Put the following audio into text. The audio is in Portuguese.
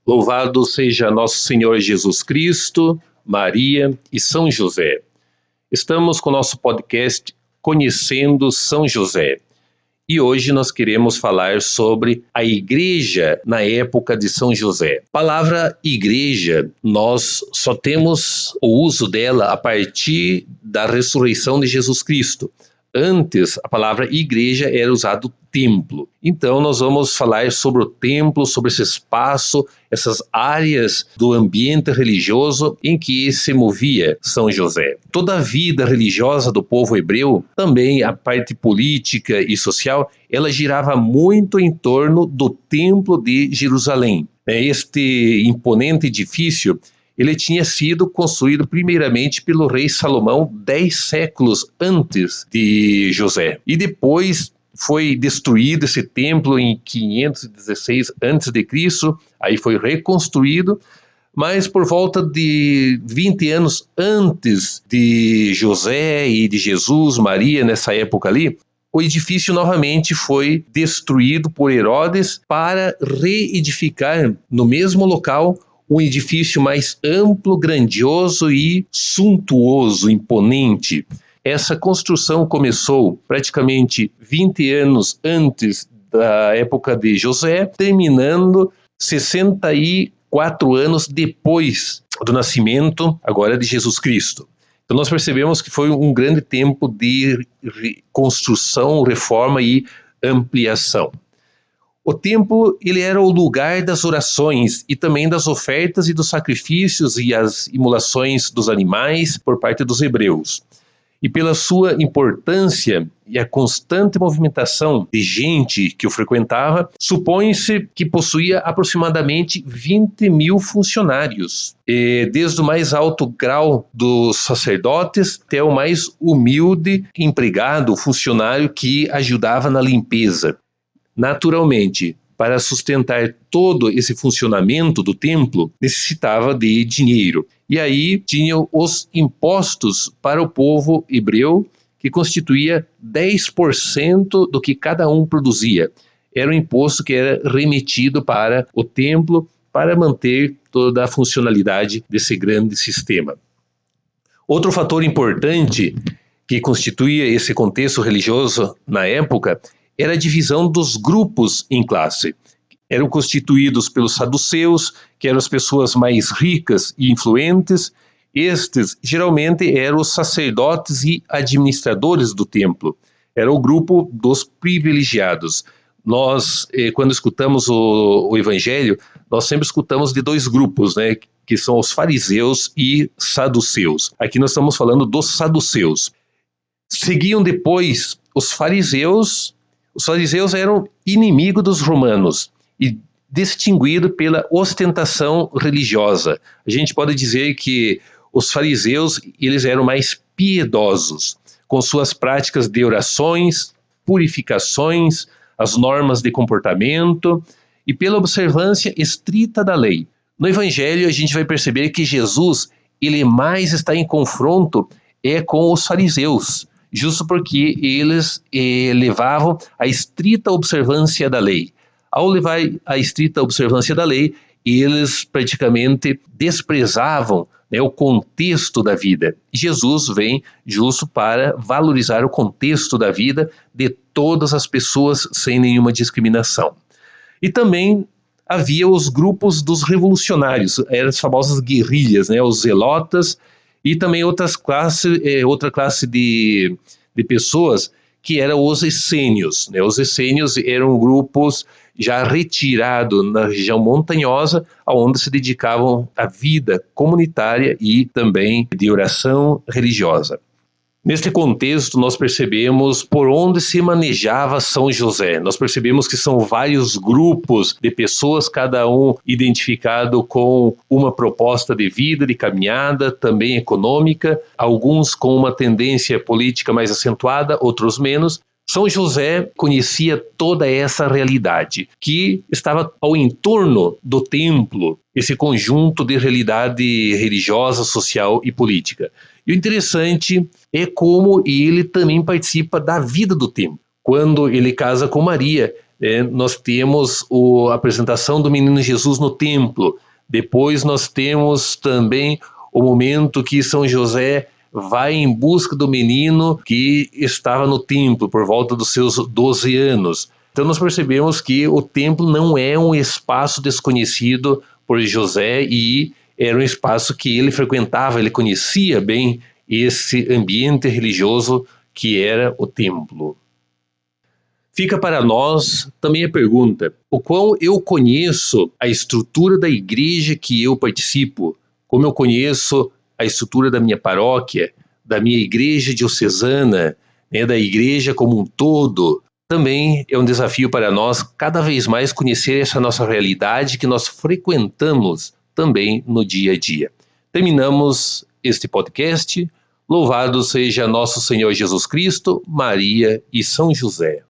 Louvado seja nosso Senhor Jesus Cristo, Maria e São José. Estamos com o nosso podcast Conhecendo São José. E hoje nós queremos falar sobre a igreja na época de São José. A palavra igreja, nós só temos o uso dela a partir da ressurreição de Jesus Cristo. Antes, a palavra igreja era usado templo. Então, nós vamos falar sobre o templo, sobre esse espaço, essas áreas do ambiente religioso em que se movia São José. Toda a vida religiosa do povo hebreu, também a parte política e social, ela girava muito em torno do templo de Jerusalém. Este imponente edifício, ele tinha sido construído primeiramente pelo rei Salomão 10 séculos antes de José. E depois foi destruído esse templo em 516 a.C., aí foi reconstruído, mas por volta de 20 anos antes de José e de Jesus, Maria, nessa época ali, o edifício novamente foi destruído por Herodes para reedificar no mesmo local um edifício mais amplo, grandioso e suntuoso, imponente. Essa construção começou praticamente 20 anos antes da época de José, terminando 64 anos depois do nascimento, agora, de Jesus Cristo. Então nós percebemos que foi um grande tempo de construção, reforma e ampliação. O templo, ele era o lugar das orações e também das ofertas e dos sacrifícios e as imolações dos animais por parte dos hebreus. E pela sua importância e a constante movimentação de gente que o frequentava, supõe-se que possuía aproximadamente 20 mil funcionários, desde o mais alto grau dos sacerdotes até o mais humilde empregado, funcionário que ajudava na limpeza. Naturalmente, para sustentar todo esse funcionamento do templo, necessitava de dinheiro. E aí tinham os impostos para o povo hebreu, que constituía 10% do que cada um produzia. Era um imposto que era remetido para o templo para manter toda a funcionalidade desse grande sistema. Outro fator importante que constituía esse contexto religioso na época era a divisão dos grupos em classe. Eram constituídos pelos saduceus, que eram as pessoas mais ricas e influentes. Estes, geralmente, eram os sacerdotes e administradores do templo. Era o grupo dos privilegiados. Nós, quando escutamos o Evangelho, nós sempre escutamos de dois grupos, né, que são os fariseus e saduceus. Aqui nós estamos falando dos saduceus. Seguiam depois os fariseus. Os fariseus eram inimigos dos romanos e distinguidos pela ostentação religiosa. A gente pode dizer que os fariseus, eles eram mais piedosos, com suas práticas de orações, purificações, as normas de comportamento e pela observância estrita da lei. No Evangelho, a gente vai perceber que Jesus, ele mais está em confronto com os fariseus, justo porque eles levavam a estrita observância da lei. Ao levar a estrita observância da lei, eles praticamente desprezavam, né, o contexto da vida. Jesus vem justo para valorizar o contexto da vida de todas as pessoas sem nenhuma discriminação. E também havia os grupos dos revolucionários, eram as famosas guerrilhas, né, os zelotas, e também outra classe de pessoas que eram os essênios. Né? Os essênios eram grupos já retirados na região montanhosa, onde se dedicavam à vida comunitária e também de oração religiosa. Neste contexto, nós percebemos por onde se manejava São José. Nós percebemos que são vários grupos de pessoas, cada um identificado com uma proposta de vida, de caminhada, também econômica, alguns com uma tendência política mais acentuada, outros menos. São José conhecia toda essa realidade que estava ao entorno do templo, esse conjunto de realidade religiosa, social e política. E o interessante é como ele também participa da vida do templo. Quando ele casa com Maria, nós temos a apresentação do menino Jesus no templo. Depois nós temos também o momento que São José vai em busca do menino que estava no templo por volta dos seus 12 anos. Então nós percebemos que o templo não é um espaço desconhecido por José, e era um espaço que ele frequentava, ele conhecia bem esse ambiente religioso que era o templo. Fica para nós também a pergunta: o quão eu conheço a estrutura da igreja que eu participo? Como eu conheço a estrutura da minha paróquia, da minha igreja diocesana, da igreja como um todo? Também é um desafio para nós cada vez mais conhecer essa nossa realidade que nós frequentamos também no dia a dia. Terminamos este podcast. Louvado seja nosso Senhor Jesus Cristo, Maria e São José.